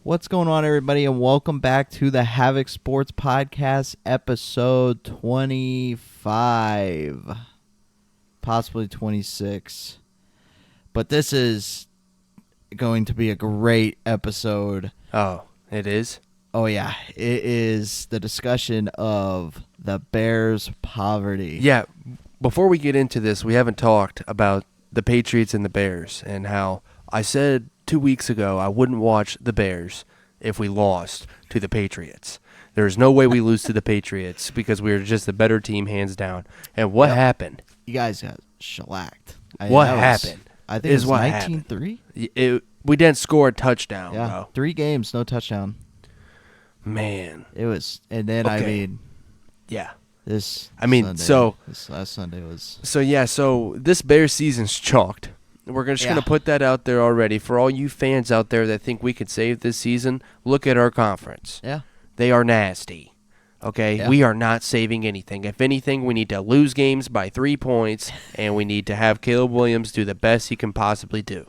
What's going on, everybody, and welcome back to the Havoc Sports Podcast, episode 25, possibly 26. But this is going to be a great episode. Oh, it is? Oh, yeah. It is the discussion of the Bears' poverty. Yeah, before we get into this, we haven't talked about the Patriots and the Bears and how I said 2 weeks ago I wouldn't watch the Bears if we lost to the Patriots. There's no way we lose to the Patriots because we were just the better team hands down. And what happened? You guys got shellacked. What happened? I think it was 19-3. We didn't score a touchdown, Yeah, bro. 3 games, no touchdown. Man. It was, and then, Okay. Yeah. This last Sunday was... So this Bears season's chalked. We're just going to put that out there already. For all you fans out there that think we could save this season, look at our conference. Yeah. They are nasty. Okay? Yeah. We are not saving anything. If anything, we need to lose games by 3 points, and we need to have Caleb Williams do the best he can possibly do.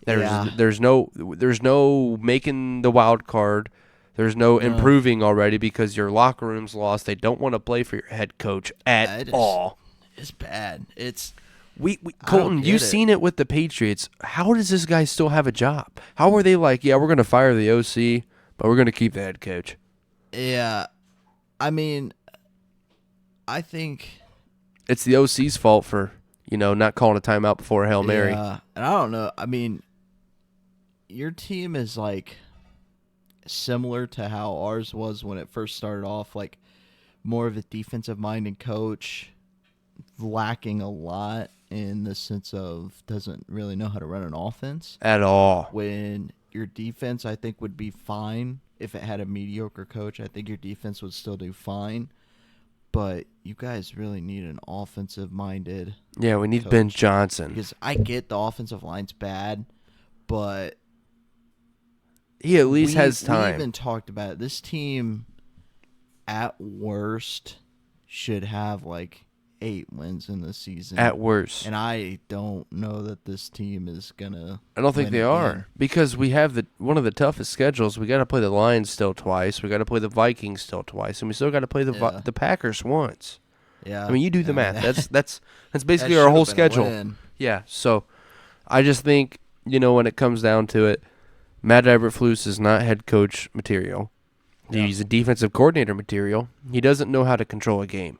There's no making the wild card. There's no improving already because your locker room's lost. They don't want to play for your head coach at all. It's bad. It's... Colton, you've seen it with the Patriots. How does this guy still have a job? How are they like, yeah, we're going to fire the OC, but we're going to keep the head coach? Yeah. I mean, I think... It's the OC's fault for, not calling a timeout before a Hail Mary. Yeah, and I don't know. I mean, your team is, like, similar to how ours was when it first started off, like, more of a defensive-minded coach, lacking a lot in the sense of doesn't really know how to run an offense At all. when your defense I think would be fine if it had a mediocre coach. I think your defense would still do fine, but you guys really need an offensive minded We need coach. Ben Johnson. Because I get the offensive line's bad, but He at least has time. We even talked about it. This team at worst should have like 8 wins in the season. At worst. And I don't know that this team is going to I don't think they are because we have one of the toughest schedules. We got to play the Lions still twice. We got to play the Vikings still twice, and we still got to play the Packers once. Yeah. I mean, you do the math. That's basically our whole schedule. Yeah. So I just think, when it comes down to it, Matt Eberflus is not head coach material. He's a defensive coordinator material. He doesn't know how to control a game.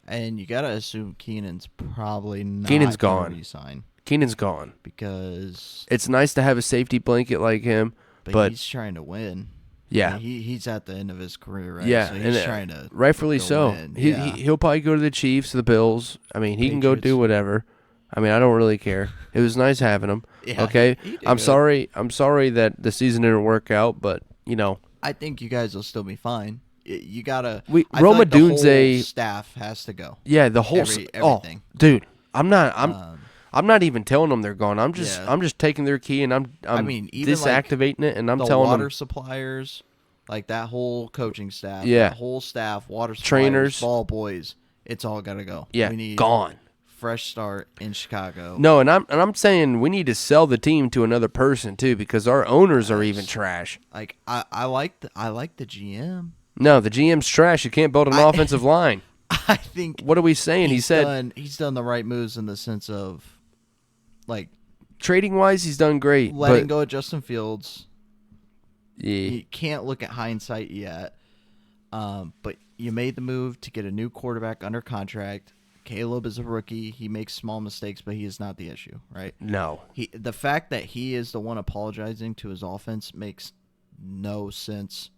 And you got to assume Keenan's probably not gone. Resign Keenan's gone. Because it's nice to have a safety blanket like him, but he's trying to win. Yeah. He's at the end of his career, right? Yeah. So he's trying to rightfully so. Win. He'll probably go to the Chiefs, the Bills. I mean, he can go do whatever. I mean, I don't really care. It was nice having him. Yeah, okay? I'm good. sorry that the season didn't work out, but, I think you guys will still be fine. You gotta. Roma the whole Dunze staff has to go. Yeah, the whole everything. Dude, I'm not even telling them they're gone. I'm just taking their key and I'm even disactivating it and I'm the telling water them suppliers, like that whole coaching staff, Yeah. that whole staff, water suppliers, Trainers, ball boys, it's all gotta go. Yeah, we need gone. Fresh start in Chicago. No, and I'm saying we need to sell the team to another person too because our owners are even trash. Like I like the GM. No, the GM's trash. You can't build an offensive line. I think. What are we saying? He's done the right moves in the sense of, like, trading wise, he's done great. Letting go of Justin Fields. Yeah. You can't look at hindsight yet. But you made the move to get a new quarterback under contract. Caleb is a rookie. He makes small mistakes, but he is not the issue, right? No. The fact that he is the one apologizing to his offense makes no sense.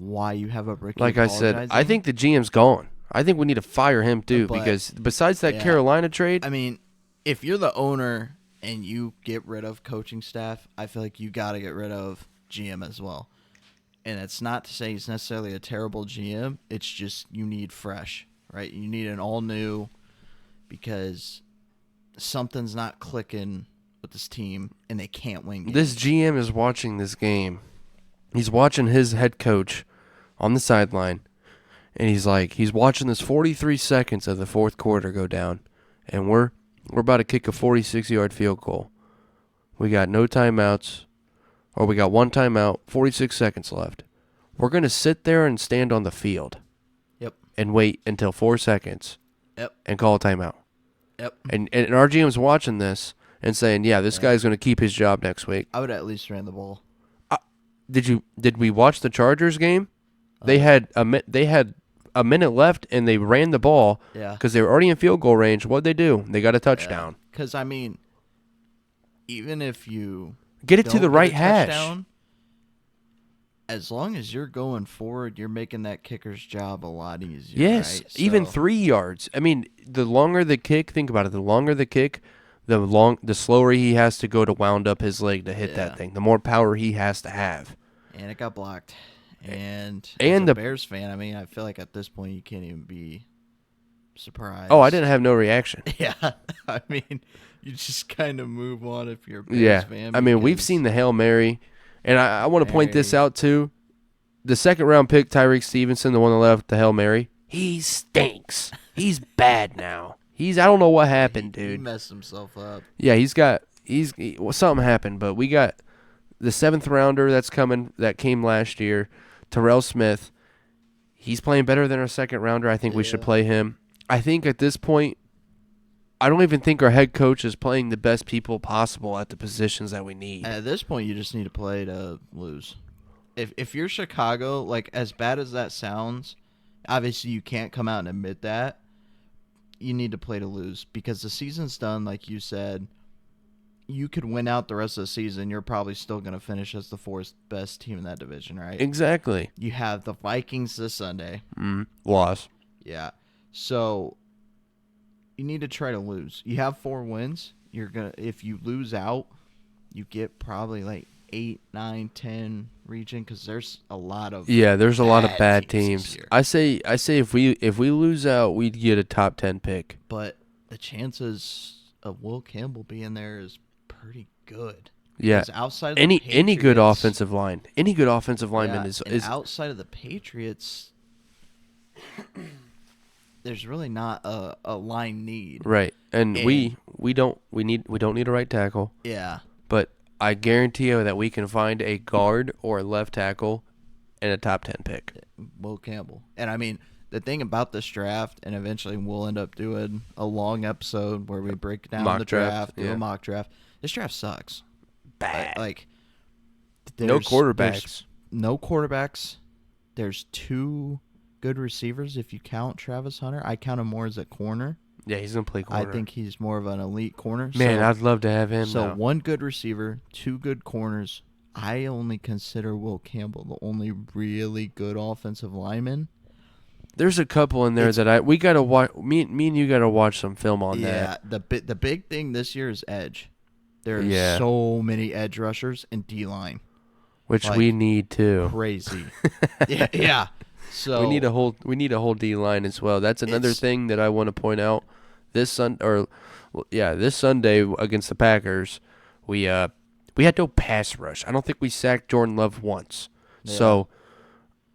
Why you have a rookie like I said, I think the GM's gone. I think we need to fire him too because besides that Carolina trade, I mean, if you're the owner and you get rid of coaching staff, I feel like you got to get rid of GM as well. And it's not to say he's necessarily a terrible GM. It's just you need fresh, right? You need an all new because something's not clicking with this team and they can't win games. This GM is watching this game. He's watching his head coach on the sideline, and he's watching this 43 seconds of the fourth quarter go down, and we're about to kick a 46-yard field goal. We got no timeouts. or we got one timeout, 46 seconds left. We're going to sit there and stand on the field. Yep. And wait until 4 seconds. Yep. And call a timeout. Yep. And our GM's watching this and saying, yeah, this guy's going to keep his job next week. I would at least ran the ball. Did we watch the Chargers game? They had a minute left and they ran the ball because they were already in field goal range. What'd they do? They got a touchdown. Because I mean, even if you get it to the right hash, as long as you're going forward, you're making that kicker's job a lot easier. Yes, right? even 3 yards. I mean, the longer the kick, think about it. The longer the kick, the slower he has to go to wound up his leg to hit that thing. The more power he has to have. And it got blocked. And as a Bears fan, I mean, I feel like at this point you can't even be surprised. Oh, I didn't have no reaction. Yeah, I mean, you just kind of move on if you're a Bears fan. I mean, we've seen the Hail Mary, and I want to point this out too. The second-round pick, Tyreek Stevenson, the one that left the Hail Mary, he stinks. He's bad now. I don't know what happened, dude. He messed himself up. Yeah, something happened, but we got the 7th rounder that came last year, Terrell Smith. He's playing better than our 2nd rounder. I think we should play him. I think at this point, I don't even think our head coach is playing the best people possible at the positions that we need. At this point, you just need to play to lose. If you're Chicago, like as bad as that sounds, obviously you can't come out and admit that. You need to play to lose because the season's done, like you said. You could win out the rest of the season. You're probably still going to finish as the 4th best team in that division, right? Exactly. You have the Vikings this Sunday. Loss. Yeah. So you need to try to lose. You have 4 wins. If you lose out, you get probably like 8, 9, 10 region because there's a lot of there's a lot of bad teams. teams. I say if we lose out, we'd get a top 10 pick. But the chances of Will Campbell being there is pretty good. Yeah. Outside of any good offensive line, lineman is outside of the Patriots. There's really not a line need. Right. And we don't need a right tackle. Yeah. But I guarantee you that we can find a guard or a left tackle and a top 10 pick. Will Campbell. And I mean, the thing about this draft, and eventually we'll end up doing a long episode where we break down the draft, do a mock draft. This draft sucks. Bad. Like no quarterbacks. No quarterbacks. There's 2 good receivers if you count Travis Hunter. I count him more as a corner. Yeah, he's going to play corner. I think he's more of an elite corner. Man, I'd love to have him. So 1 good receiver, 2 good corners. I only consider Will Campbell the only really good offensive lineman. There's a couple in there that we got to watch. Me and you got to watch some film on that. Yeah, the big thing this year is edge. There's so many edge rushers and D-line. Which we need too. Crazy. yeah. So we need a whole D-line as well. That's another thing that I want to point out. This Sunday against the Packers, we had no pass rush. I don't think we sacked Jordan Love once. Yeah. So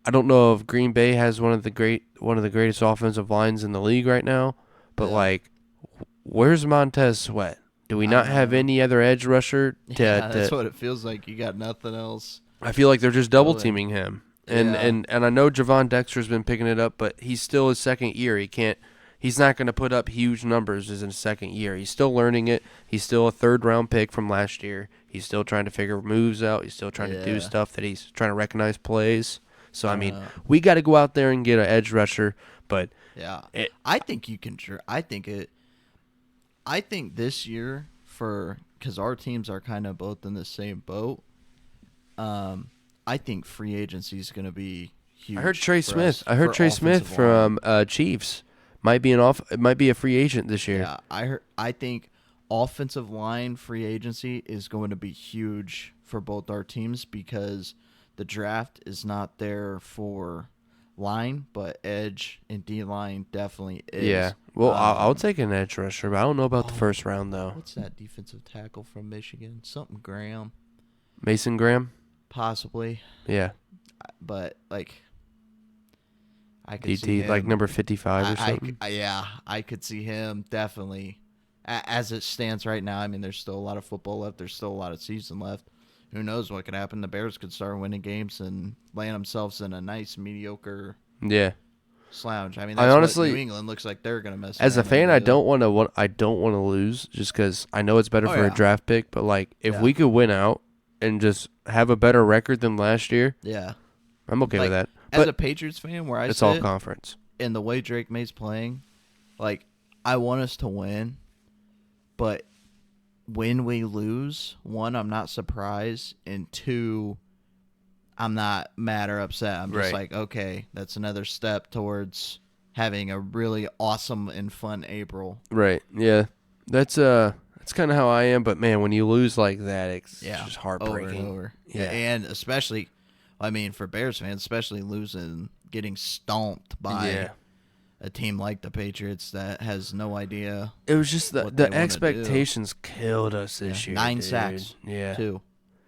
I don't know if Green Bay has one of the greatest offensive lines in the league right now, but where's Montez Sweat? Do we not have any other edge rusher? That's what it feels like. You got nothing else. I feel like they're just double teaming him. And I know Javon Dexter's been picking it up, but he's still his 2nd year. He's not going to put up huge numbers as in his 2nd year. He's still learning it. He's still a 3rd-round pick from last year. He's still trying to figure moves out. He's still trying to do stuff that he's trying to recognize plays. So, I mean, we got to go out there and get an edge rusher. But I think you can. I think this year because our teams are kind of both in the same boat. I think free agency is going to be huge. I heard Trey Smith from Chiefs might be a free agent this year. Yeah, I think offensive line free agency is going to be huge for both our teams because the draft is not there for line, but edge and D-line definitely is. Yeah. Well, I'll take an edge rusher, but I don't know about the 1st round, though. What's that defensive tackle from Michigan? Something Graham. Mason Graham? Possibly. Yeah. But, I could DT, see him. number 55 or something? I could see him definitely. As it stands right now, I mean, there's still a lot of football left. There's still a lot of season left. who knows what could happen? The Bears could start winning games and land themselves in a nice mediocre slouch. I mean, I that's honestly, what New England looks like they're going to mess as a around fan, and I do. don't want to. I don't want to lose just because I know it's better for a draft pick. But like, if we could win out and just have a better record than last year, I'm okay with that. But as a Patriots fan, where it's all conference, and the way Drake May's playing, like I want us to win, but when we lose, one, I'm not surprised, and two, I'm not mad or upset. I'm just like, okay, that's another step towards having a really awesome and fun April. Right. Yeah. That's kind of how I am. But man, when you lose like that, it's just heartbreaking. Over and over. Yeah, and especially, I mean, for Bears fans, especially losing, getting stomped by a team like the Patriots that has no idea. It was just the expectations killed us this year. 9 dude. sacks. Yeah. 2,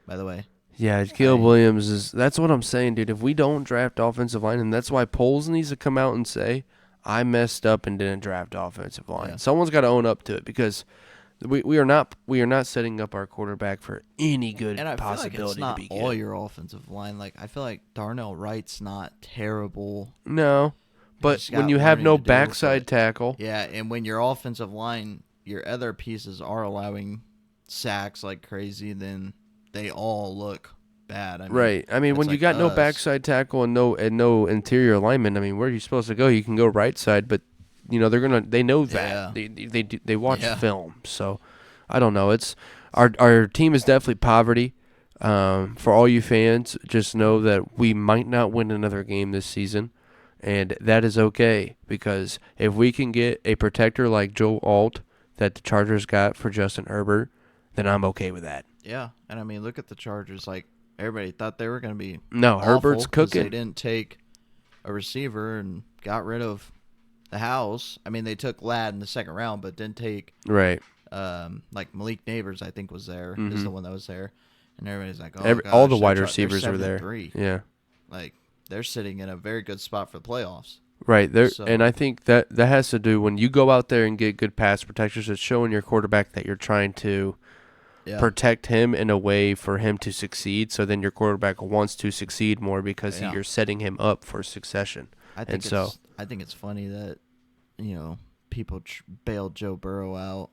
by the way. Yeah, Caleb Williams that's what I'm saying, dude. If we don't draft offensive line, and that's why Poles needs to come out and say, I messed up and didn't draft offensive line. Yeah. Someone's got to own up to it because we are not setting up our quarterback for any good possibility like it's not to be all good. your offensive line. Like I feel like Darnell Wright's not terrible. No, but when you have no backside tackle, and when your offensive line, your other pieces are allowing sacks like crazy, then they all look bad. I mean, I mean, when you got no backside tackle and no interior alignment, I mean, where are you supposed to go? You can go right side, but you know they know that they watch film. So I don't know. It's our team is definitely poverty. For all you fans, just know that we might not win another game this season, and that is okay because if we can get a protector like Joe Alt that the Chargers got for Justin Herbert, then I'm okay with that. Yeah, and I mean, look at the Chargers. Like everybody thought they were going to be Herbert's cooking. They didn't take a receiver and got rid of the house. I mean, they took Ladd in the second round, but didn't take like Malik Neighbors. I think was there. Is the one that was there, and everybody's like, oh, gosh, all the wide receivers were there. 7-3. Yeah, like they're sitting in a very good spot for the playoffs. Right there, and I think that has to do when you go out there and get good pass protectors. It's showing your quarterback that you're trying to protect him in a way for him to succeed. So then your quarterback wants to succeed more because you're setting him up for succession. I think it's funny that people bailed Joe Burrow out.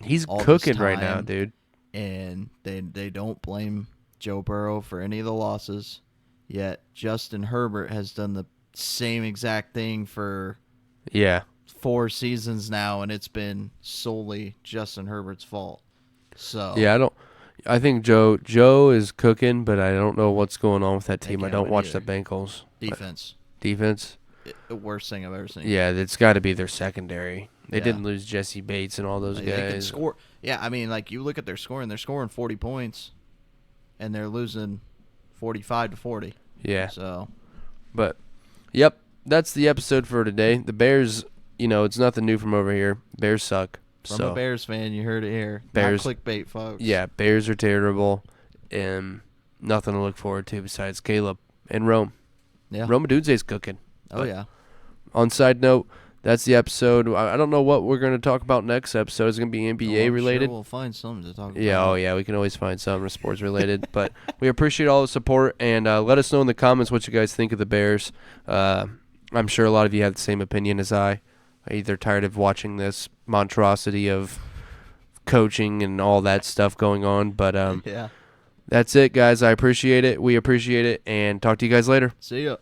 He's cooking right now, dude. And they don't blame Joe Burrow for any of the losses. Yet Justin Herbert has done the same exact thing for 4 seasons now, and it's been solely Justin Herbert's fault. So I think Joe is cooking, but I don't know what's going on with that team. I don't watch the Bengals. Defense. The worst thing I've ever seen. Yeah, it's got to be their secondary. They didn't lose Jesse Bates and all those guys. They can score. Yeah, I mean, like you look at their scoring. They're scoring 40 points, and they're losing 45-40. Yeah. So, but yep, that's the episode for today. The Bears, it's nothing new from over here. Bears suck. From a Bears fan, you heard it here. Bears, not clickbait, folks. Yeah, Bears are terrible, and nothing to look forward to besides Caleb and Rome. Yeah, Rome Odunze's cooking. Oh yeah. On side note, that's the episode. I don't know what we're going to talk about next episode. It's going to be NBA related. Sure we'll find something to talk about. Yeah, we can always find something sports related. But we appreciate all the support, and let us know in the comments what you guys think of the Bears. I'm sure a lot of you have the same opinion as I. Either tired of watching this monstrosity of coaching and all that stuff going on. But that's it, guys. I appreciate it. We appreciate it, and talk to you guys later. See ya.